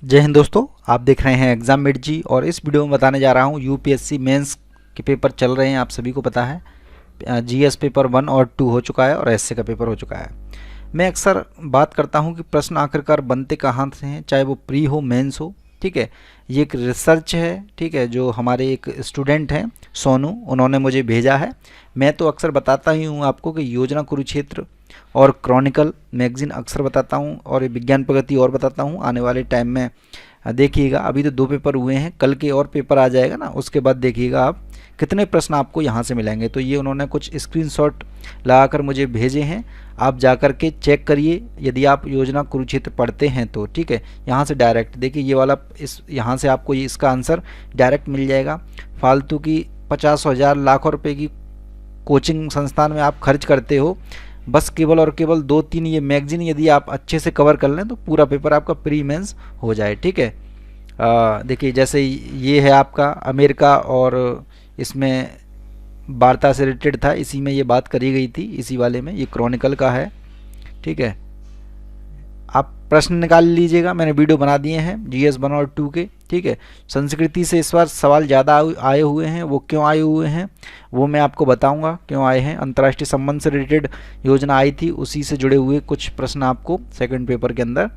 जय हिंद दोस्तों, आप देख रहे हैं एग्जाम मेट जी। और इस वीडियो में बताने जा रहा हूँ यूपीएससी मेंस के पेपर चल रहे हैं, आप सभी को पता है। जीएस पेपर 1 और 2 हो चुका है और एसए का पेपर हो चुका है। मैं अक्सर बात करता हूँ कि प्रश्न आखिरकार बनते कहाँ से हैं, चाहे वो प्री हो मेंस हो। ठीक है, ये एक रिसर्च है, ठीक है, जो हमारे एक स्टूडेंट हैं सोनू, उन्होंने मुझे भेजा है। मैं तो अक्सर बताता ही हूँ आपको कि योजना कुरुक्षेत्र और क्रॉनिकल मैगजीन अक्सर बताता हूँ, और ये विज्ञान प्रगति और बताता हूँ। आने वाले टाइम में देखिएगा, अभी तो 2 पेपर हुए हैं, कल के और पेपर आ जाएगा ना, उसके बाद देखिएगा आप कितने प्रश्न आपको यहाँ से मिलेंगे। तो ये उन्होंने कुछ स्क्रीनशॉट लगाकर मुझे भेजे हैं, आप जाकर के चेक करिए यदि आप योजना कुरुक्षेत्र पढ़ते हैं तो। ठीक है, यहाँ से डायरेक्ट देखिए, ये वाला इस यहाँ से आपको ये इसका आंसर डायरेक्ट मिल जाएगा। फालतू की 50,000 लाखों रुपए की कोचिंग संस्थान में आप खर्च करते हो, बस केवल और केवल 2-3 ये मैगजीन यदि आप अच्छे से कवर कर लें तो पूरा पेपर आपका प्री मेंस हो जाए। ठीक है, देखिए जैसे ये है आपका अमेरिका, और इसमें वार्ता से रिलेटेड था, इसी में ये बात करी गई थी, इसी वाले में। ये क्रॉनिकल का है। ठीक है, आप प्रश्न निकाल लीजिएगा, मैंने वीडियो बना दिए हैं जीएस 1 और 2 के। ठीक है, संस्कृति से इस बार सवाल ज़्यादा आए हुए हैं, वो क्यों आए हुए हैं वो मैं आपको बताऊंगा क्यों आए हैं। अंतर्राष्ट्रीय संबंध से रिलेटेड योजना आई थी, उसी से जुड़े हुए कुछ प्रश्न आपको सेकंड पेपर के अंदर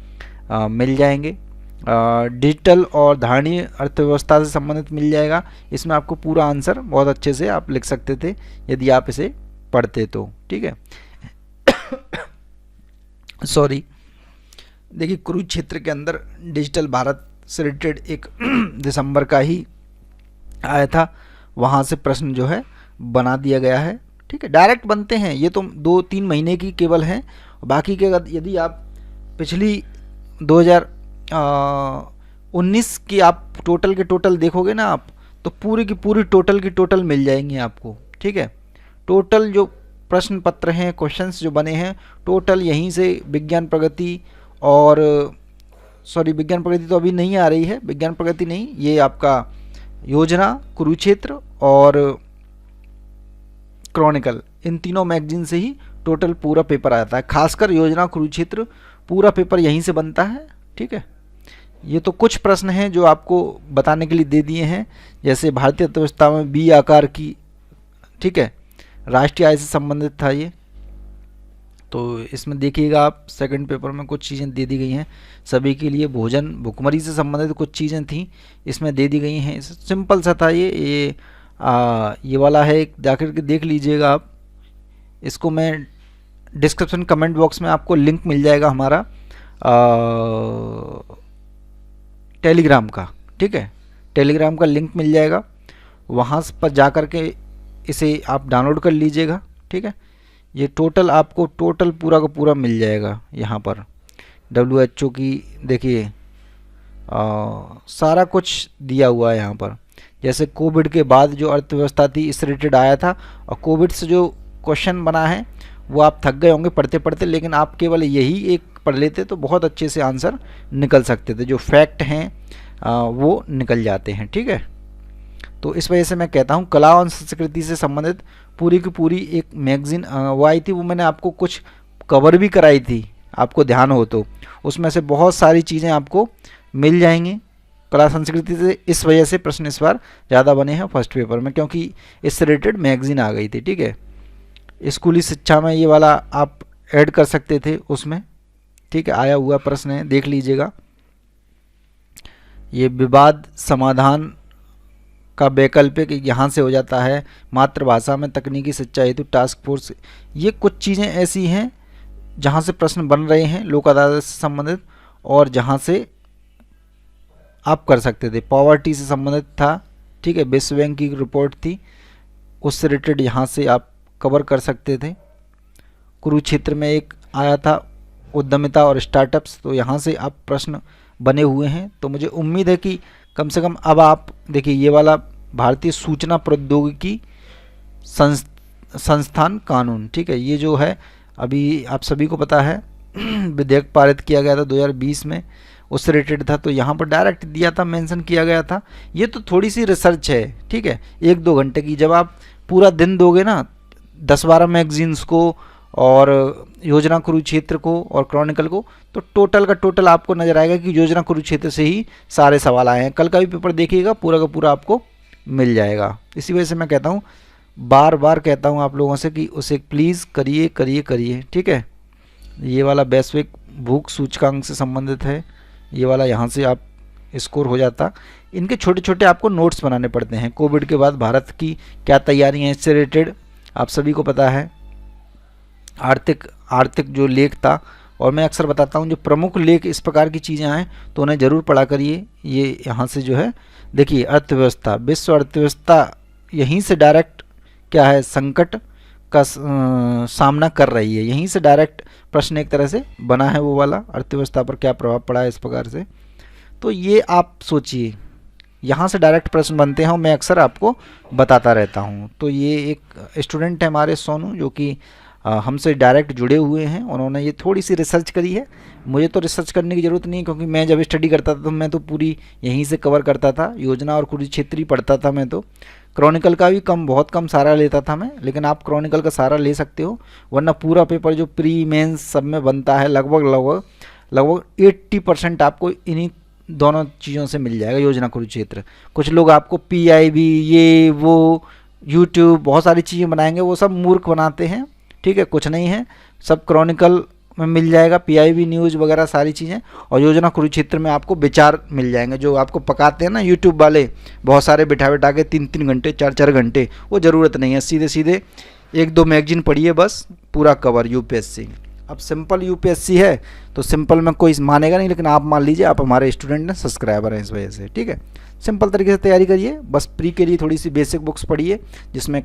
मिल जाएंगे। डिजिटल और धारणीय अर्थव्यवस्था से संबंधित मिल जाएगा, इसमें आपको पूरा आंसर बहुत अच्छे से आप लिख सकते थे यदि आप इसे पढ़ते तो। ठीक है सॉरी, देखिए कुरुक्षेत्र के अंदर डिजिटल भारत से रिलेटेड एक दिसंबर का ही आया था, वहाँ से प्रश्न जो है बना दिया गया है। ठीक है, डायरेक्ट बनते हैं, ये तो 2-3 महीने की केवल हैं। बाकी के यदि आप पिछली 2019 की आप टोटल के टोटल देखोगे ना आप, तो पूरी की पूरी टोटल की टोटल मिल जाएंगी आपको। ठीक है, टोटल जो प्रश्न पत्र हैं, क्वेश्चंस जो बने हैं, टोटल यहीं से विज्ञान प्रगति और सॉरी विज्ञान प्रगति तो अभी नहीं आ रही है, विज्ञान प्रगति नहीं, ये आपका योजना कुरुक्षेत्र और क्रॉनिकल, इन तीनों मैगजीन से ही टोटल पूरा पेपर आता है। खासकर योजना कुरुक्षेत्र पूरा पेपर यहीं से बनता है। ठीक है, ये तो कुछ प्रश्न हैं जो आपको बताने के लिए दे दिए हैं, जैसे भारतीय अर्थव्यवस्था में बी आकार की, ठीक है, राष्ट्रीय आय से संबंधित था ये। तो इसमें देखिएगा आप सेकंड पेपर में कुछ चीज़ें दे दी गई हैं सभी के लिए। भोजन भुखमरी से संबंधित कुछ चीज़ें थी, इसमें दे दी गई हैं। सिंपल सा था ये वाला है, जाकर के देख लीजिएगा आप। इसको मैं डिस्क्रिप्शन कमेंट बॉक्स में आपको लिंक मिल जाएगा हमारा टेलीग्राम का। ठीक है, टेलीग्राम का लिंक मिल जाएगा, वहाँ पर जा कर के इसे आप डाउनलोड कर लीजिएगा। ठीक है, ये टोटल आपको टोटल पूरा का पूरा मिल जाएगा यहाँ पर। WHO की देखिए सारा कुछ दिया हुआ है यहाँ पर। जैसे कोविड के बाद जो अर्थव्यवस्था थी इससे रिलेटेड आया था, और कोविड से जो क्वेश्चन बना है वो आप थक गए होंगे पढ़ते पढ़ते, लेकिन आप केवल यही एक पढ़ लेते तो बहुत अच्छे से आंसर निकल सकते थे, जो फैक्ट हैं वो निकल जाते हैं। ठीक है, तो इस वजह से मैं कहता हूँ कला और संस्कृति से संबंधित पूरी की पूरी एक मैगजीन वो आई थी, वो मैंने आपको कुछ कवर भी कराई थी, आपको ध्यान हो तो। उसमें से बहुत सारी चीज़ें आपको मिल जाएंगी कला संस्कृति से। इस वजह से प्रश्न इस बार ज़्यादा बने हैं फर्स्ट पेपर में, क्योंकि इससे रिलेटेड मैगजीन आ गई थी। ठीक है, स्कूली शिक्षा में ये वाला आप ऐड कर सकते थे उसमें। ठीक है, आया हुआ प्रश्न है, देख लीजिएगा। ये विवाद समाधान का वैकल्पिक यहाँ से हो जाता है। मातृभाषा में तकनीकी शिक्षा हेतु टास्क फोर्स, ये कुछ चीज़ें ऐसी हैं जहाँ से प्रश्न बन रहे हैं लोक अदालत से संबंधित, और जहाँ से आप कर सकते थे। पॉवर्टी से संबंधित था। ठीक है, विश्व बैंक की रिपोर्ट थी, उससे रिलेटेड यहाँ से आप कवर कर सकते थे। कुरुक्षेत्र में एक आया था उद्यमिता और स्टार्टअप्स, तो यहाँ से आप प्रश्न बने हुए हैं। तो मुझे उम्मीद है कि कम से कम अब आप देखिए ये वाला भारतीय सूचना प्रौद्योगिकी संस्थान कानून, ठीक है, ये जो है अभी आप सभी को पता है विधेयक पारित किया गया था 2020 में, उससे रिलेटेड था, तो यहाँ पर डायरेक्ट दिया था, मेंशन किया गया था। ये तो थोड़ी सी रिसर्च है। ठीक है, 1-2 घंटे की, जब आप पूरा दिन दोगे ना 10-12 मैगजीन्स को और योजना कुरुक्षेत्र को और क्रॉनिकल को, तो टोटल का टोटल आपको नजर आएगा कि योजना कुरुक्षेत्र से ही सारे सवाल आए हैं। कल का भी पेपर देखिएगा, पूरा का पूरा आपको मिल जाएगा। इसी वजह से मैं कहता हूँ, बार बार कहता हूँ आप लोगों से कि उसे प्लीज़ करिए करिए करिए, ठीक है। ये वाला वैश्विक भूख सूचकांक से संबंधित है, ये वाला यहाँ से आप स्कोर हो जाता। इनके छोटे छोटे आपको नोट्स बनाने पड़ते हैं। कोविड के बाद भारत की क्या तैयारी है, इससे रिलेटेड आप सभी को पता है। आर्थिक जो लेख था, और मैं अक्सर बताता हूँ जो प्रमुख लेख इस प्रकार की चीज़ें आएँ तो उन्हें ज़रूर पढ़ा करिए। ये यहाँ से जो है देखिए, अर्थव्यवस्था, विश्व अर्थव्यवस्था यहीं से डायरेक्ट क्या है, संकट का सामना कर रही है। यहीं से डायरेक्ट प्रश्न एक तरह से बना है, वो वाला अर्थव्यवस्था पर क्या प्रभाव पड़ा है इस प्रकार से। तो ये आप सोचिए, यहाँ से डायरेक्ट प्रश्न बनते हैं, मैं अक्सर आपको बताता रहता हूँ। तो ये एक स्टूडेंट है हमारे सोनू, जो कि हमसे डायरेक्ट जुड़े हुए हैं। उन्होंने ये थोड़ी सी रिसर्च करी है। मुझे तो रिसर्च करने की ज़रूरत नहीं है, क्योंकि मैं जब स्टडी करता था तो मैं तो पूरी यहीं से कवर करता था। योजना और कुरुक्षेत्र ही पढ़ता था मैं तो। क्रॉनिकल का भी बहुत कम सारा लेता था मैं, लेकिन आप क्रॉनिकल का सारा ले सकते हो, वरना पूरा पेपर जो प्री मेंस सब में बनता है लगभग 80% आपको इन्हीं दोनों चीज़ों से मिल जाएगा, योजना कुरुक्षेत्र। कुछ लोग आपको PIB ये वो यूट्यूब बहुत सारी चीज़ें बनाएंगे, वो सब मूर्ख बनाते हैं, ठीक है। कुछ नहीं है, सब क्रॉनिकल में मिल जाएगा, PIB न्यूज़ वगैरह सारी चीज़ें। और योजना कुरुक्षेत्र में आपको विचार मिल जाएंगे, जो आपको पकाते हैं ना यूट्यूब वाले, बहुत सारे बिठा बिठा के 3-3 घंटे 4-4 घंटे, वो ज़रूरत नहीं है। सीधे सीधे 1-2 मैगजीन पढ़िए, बस पूरा कवर UPSC। अब सिंपल UPSC है तो सिंपल में कोई मानेगा नहीं, लेकिन आप मान लीजिए आप हमारे स्टूडेंट हैं, सब्सक्राइबर हैं इस वजह से, ठीक है। सिंपल तरीके से तैयारी करिए, बस प्री के लिए थोड़ी सी बेसिक बुक्स पढ़िए, जिसमें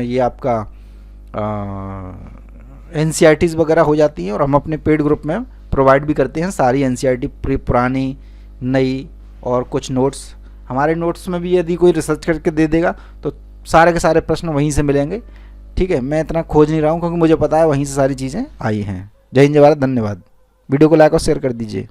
ये आपका NCERTs वगैरह हो जाती हैं, और हम अपने पेड ग्रुप में प्रोवाइड भी करते हैं सारी NCERT, पुरानी नई, और कुछ नोट्स। हमारे नोट्स में भी यदि कोई रिसर्च करके दे देगा तो सारे के सारे प्रश्न वहीं से मिलेंगे, ठीक है। मैं इतना खोज नहीं रहा हूँ, क्योंकि मुझे पता है वहीं से सारी चीज़ें आई हैं। जय हिंद, जय भारत, धन्यवाद। वीडियो को लाइक और शेयर कर दीजिए।